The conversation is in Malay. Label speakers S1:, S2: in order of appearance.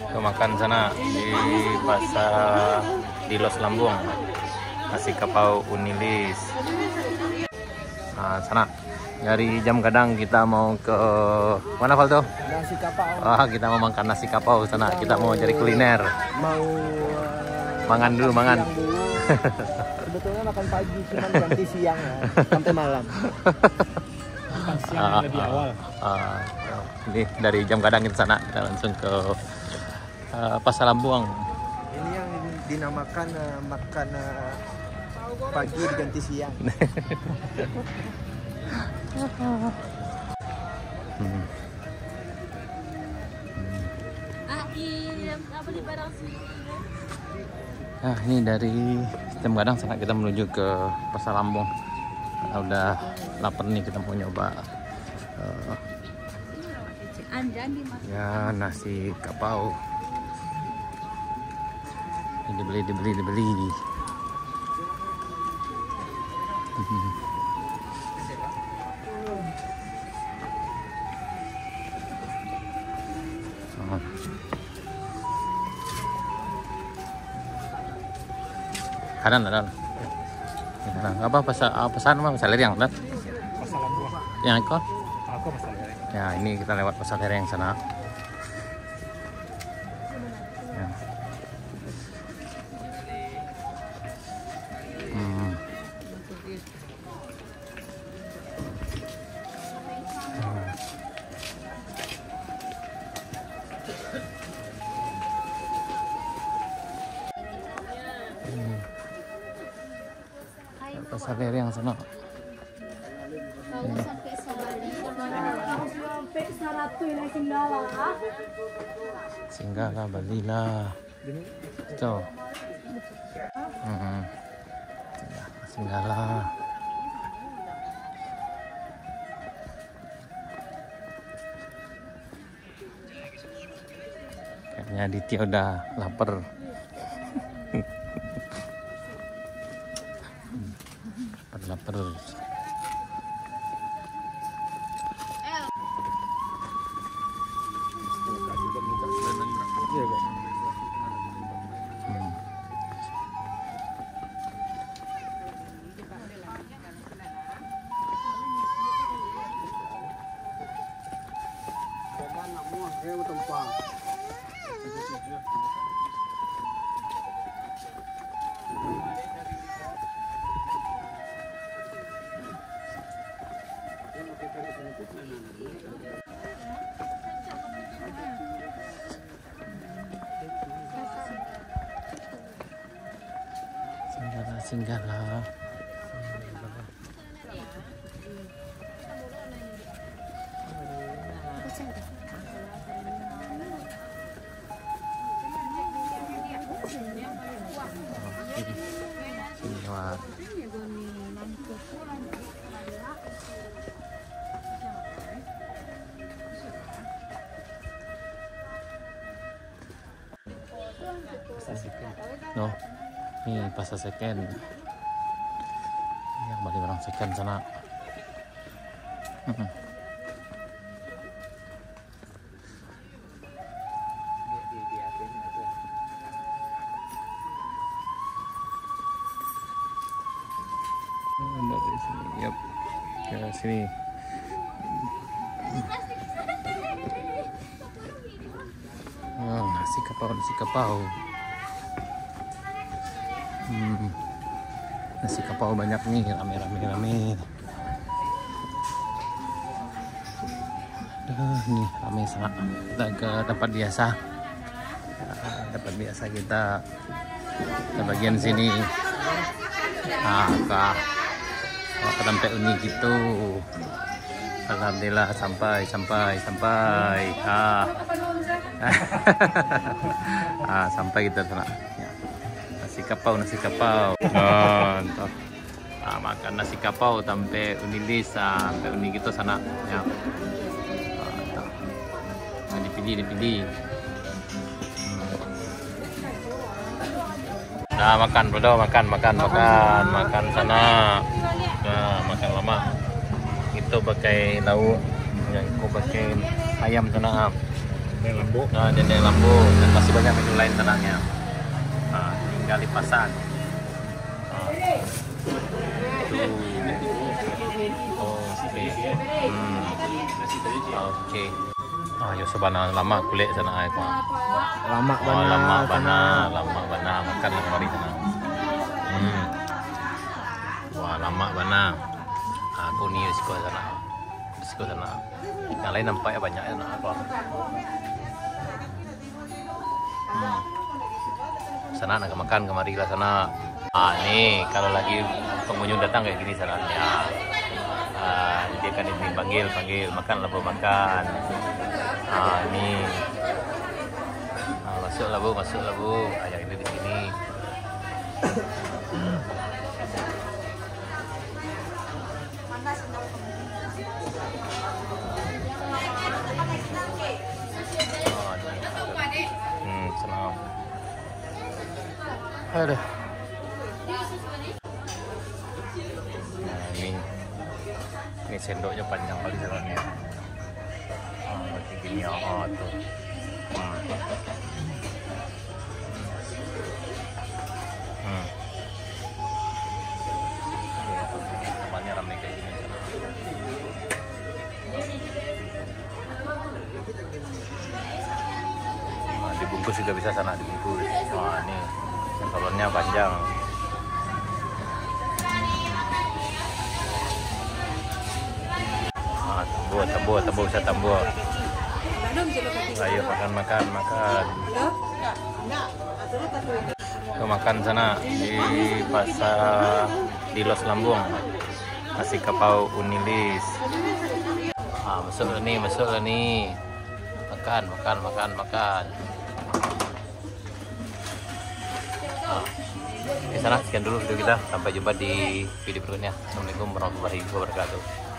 S1: ke makan sana di pasar di Los Lambung, nasi kapau Unilis. Nah, sana dari Jam Gadang kita mau ke mana Valdo?
S2: Nasi kapau.
S1: Ah, kita mau makan nasi kapau sana. Kita mau cari kuliner.
S2: Mau
S1: mangan dulu, mangan.
S2: Sebetulnya makan pagi, cuman ganti siang ya, sampai malam. Makan siang lebih awal.
S1: Ini dari Jam Gadang ke sana, kita langsung ke Pasar Lambuang.
S2: Ini yang dinamakan makan pagi diganti siang.
S1: Nah, ini dari Jam Gadang sana kita menuju ke Pasar Lambung. Karena udah lapar nih, kita mau nyoba ya nasi kapau. Ini dibeli. Kanan ada. Apa pesan mah pasar Leriang kan?
S2: Pasar Lambuang.
S1: Yang ikut?
S2: Aku pasar Leriang.
S1: Ya, ini kita lewat pasar Leriang sana. Ya. Pasar Leriang sana. Singgala Balila. Itu. Singgala. Kayaknya Aditya udah lapar. Lapar. Singgala. No, ini pasar second. Yang balik orang second sana. Dari sini, yep, ke sini. Oh, nasi kapau. Nasi kapau banyak nih, rame. Nih rame sangat. Kita ke tempat biasa. Tempat biasa kita ke bagian sini. Ke tempat unik gitu. Alhamdulillah sampai. Sampai kita sana. Nasi kapau. Makan nasi kapau sampai Unilis, sampai unik itu sana. Ya. Dipilih. Nah, makan bro, makan sana. Nah, makan lama. Itu pakai lauk, yang aku pakai ayam sana.
S2: Dendeng lembu.
S1: Nah, dendeng lambu dan masih banyak menu lain tenangnya. Nah, tinggal dipesan. Oke. Yo sebana lama kulit sana aku.
S2: Lama
S1: Oh,
S2: banget.
S1: lama bana makan lah kemarin sana. Wah, lama bana. Aku nih di sana. Di sana. Yang lain nampaknya banyak ya apa. Sana nak makan kemari lah sana. Nih kalau lagi pengunjung datang kayak gini sana ya. Dia kan ini panggil makan lah bu makan. Nih masuk lah bu yang ini di sini. Senang. Aduh. Nah, ini sendoknya panjang kali jalannya. Berarti gini tuh. Tempatnya ramai kayak gini. Dibungkus juga bisa sana dibungkus. Wah, ini telurnya panjang. Tambuh bisa tambuh. Ayo makan. Ke makan sana di pasar Dilos Lambung. Nasi kapau Unilis. Masuk lah nih. Makan. Di sana sekian dulu video kita. Sampai jumpa di video berikutnya. Assalamualaikum warahmatullahi wabarakatuh.